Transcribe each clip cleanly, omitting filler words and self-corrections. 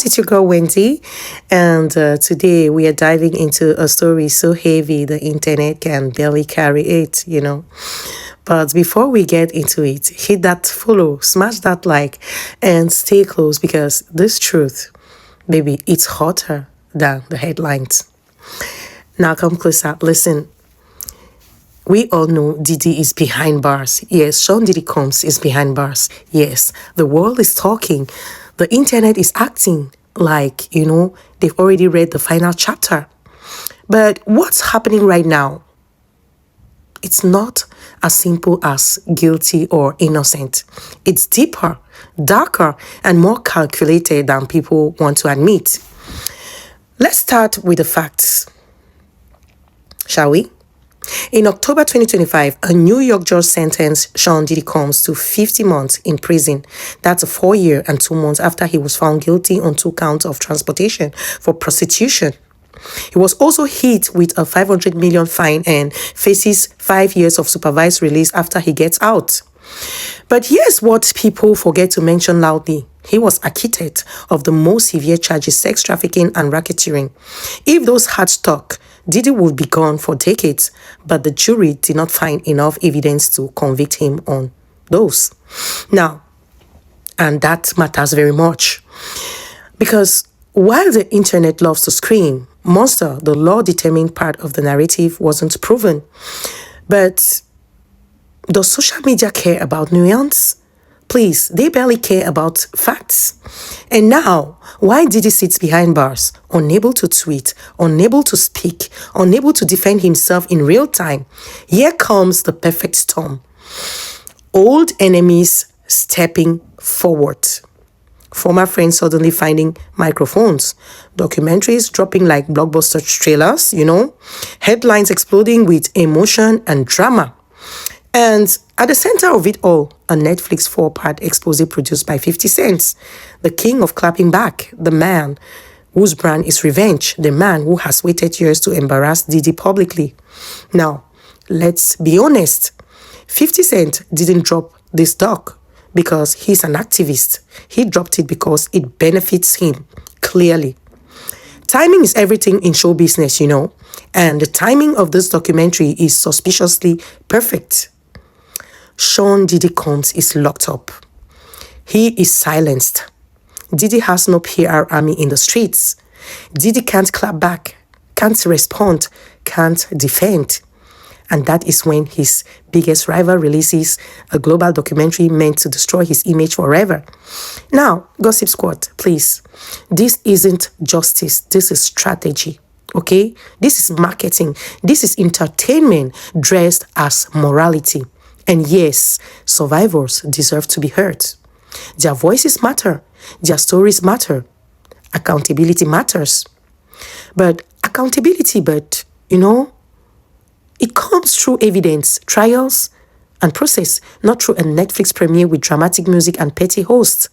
It's your girl Wendy, and today we are diving into a story so heavy the internet can barely carry it. But before we get into it, hit that follow, smash that like, and stay close because this truth, baby, it's hotter than the headlines. Now come closer, listen. We all know Diddy is behind bars. Yes, Sean Diddy Combs is behind bars. Yes, the world is talking. The internet is acting like, they've already read the final chapter. But what's happening right now? It's not as simple as guilty or innocent. It's deeper, darker, and more calculated than people want to admit. Let's start with the facts, shall we? In October 2025, a New York judge sentenced Sean Diddy Combs to 50 months in prison. That's 4 years and 2 months after he was found guilty on 2 counts of transportation for prostitution. He was also hit with a $500 million fine and faces 5 years of supervised release after he gets out. But here's what people forget to mention loudly. He was acquitted of the most severe charges, sex trafficking and racketeering. If those had stuck, Diddy would be gone for decades, but the jury did not find enough evidence to convict him on those. Now, and that matters very much. Because while the internet loves to scream, monster, the law-determined part of the narrative wasn't proven. But does social media care about nuance? Please, they barely care about facts. And now, why Diddy sits behind bars, unable to tweet, unable to speak, unable to defend himself in real time? Here comes the perfect storm. Old enemies stepping forward. Former friends suddenly finding microphones. Documentaries dropping like blockbuster trailers, Headlines exploding with emotion and drama. And at the center of it all, a Netflix 4-part explosive produced by 50 Cent, the king of clapping back, the man whose brand is revenge, the man who has waited years to embarrass Diddy publicly. Now, let's be honest. 50 Cent didn't drop this doc because he's an activist. He dropped it because it benefits him, clearly. Timing is everything in show business, and the timing of this documentary is suspiciously perfect. Sean Diddy Combs is locked up. He is silenced. Diddy has no PR army in the streets. Diddy can't clap back, can't respond, can't defend. And that is when his biggest rival releases a global documentary meant to destroy his image forever. Now, Gossip Squad, please. This isn't justice. This is strategy. Okay? This is marketing. This is entertainment dressed as morality. And yes, survivors deserve to be heard. Their voices matter. Their stories matter. Accountability matters. But it comes through evidence, trials, and process, not through a Netflix premiere with dramatic music and petty hosts.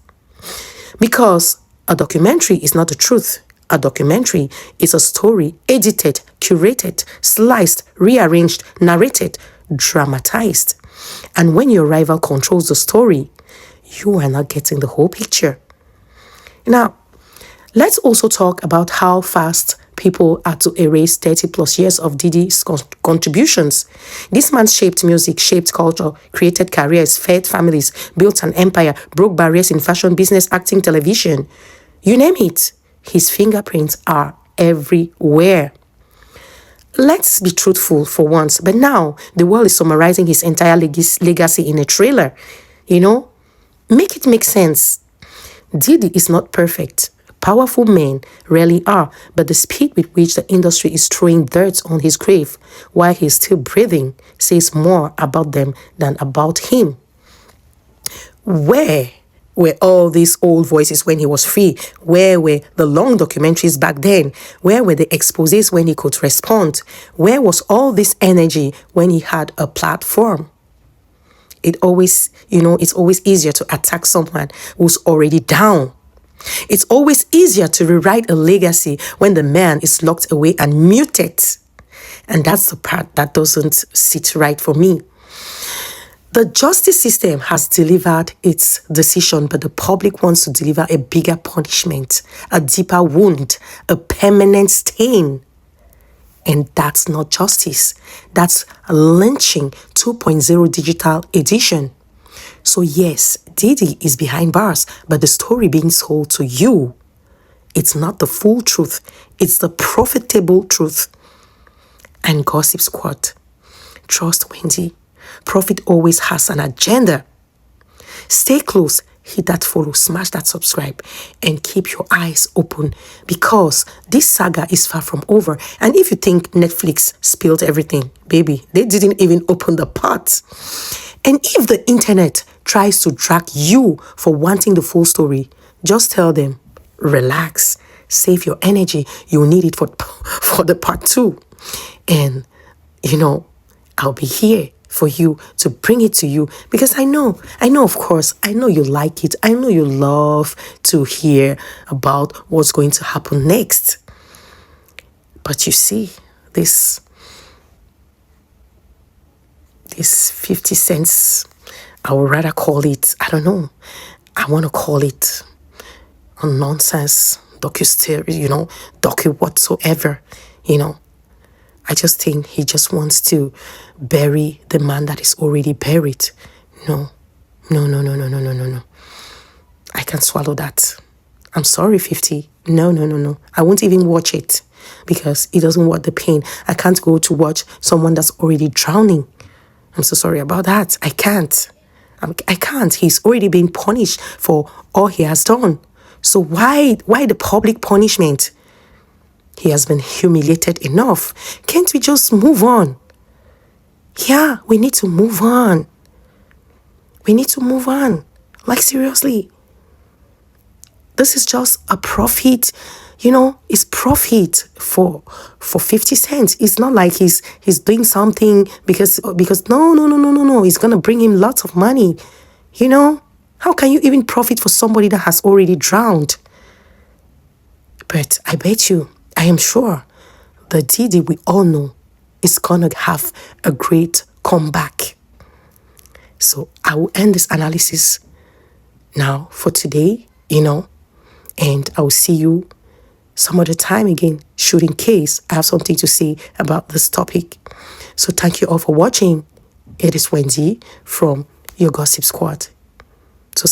Because a documentary is not the truth. A documentary is a story edited, curated, sliced, rearranged, narrated, dramatized. And when your rival controls the story, you are not getting the whole picture. Now, let's also talk about how fast people are to erase 30 plus years of Diddy's contributions. This man shaped music, shaped culture, created careers, fed families, built an empire, broke barriers in fashion, business, acting, television. You name it. His fingerprints are everywhere. Let's be truthful for once, but now the world is summarizing his entire legacy in a trailer. Make it make sense. Diddy is not perfect. Powerful men rarely are, but the speed with which the industry is throwing dirt on his grave while he's still breathing says more about them than about him. Where were all these old voices when he was free? Where were the long documentaries back then? Where were the exposés when he could respond? Where was all this energy when he had a platform? It's always easier to attack someone who's already down. It's always easier to rewrite a legacy when the man is locked away and muted. And that's the part that doesn't sit right for me. The justice system has delivered its decision, but the public wants to deliver a bigger punishment, a deeper wound, a permanent stain. And that's not justice. That's lynching 2.0 digital edition. So yes, Diddy is behind bars, but the story being sold to you, it's not the full truth. It's the profitable truth. And Gossip Squad, trust Wendy. Profit always has an agenda. Stay close, hit that follow, smash that subscribe, and keep your eyes open because this saga is far from over. And if you think Netflix spilled everything, baby, they didn't even open the pot. And if the internet tries to drag you for wanting the full story, just tell them, relax, save your energy. You need it for the part 2. And, I'll be here for you to bring it to you because I know, of course, I know you like it. I know you love to hear about what's going to happen next. But you see, this 50 cents, I would rather call it, I don't know, I want to call it a nonsense docu whatsoever, I just think he just wants to bury the man that is already buried. No. I can't swallow that. I'm sorry, 50. No. I won't even watch it because it doesn't want the pain. I can't go to watch someone that's already drowning. I'm so sorry about that. I can't. I can't. He's already been punished for all he has done. So why the public punishment? He has been humiliated enough. Can't we just move on? Yeah, we need to move on. Like, seriously. This is just a profit. It's profit for 50 cents. It's not like he's doing something because no. It's going to bring him lots of money. How can you even profit for somebody that has already drowned? But I bet you, I am sure the Diddy we all know is going to have a great comeback. So I will end this analysis now for today, and I will see you some other time again, shoot in case I have something to say about this topic. So thank you all for watching. It is Wendy from your Gossip Squad. So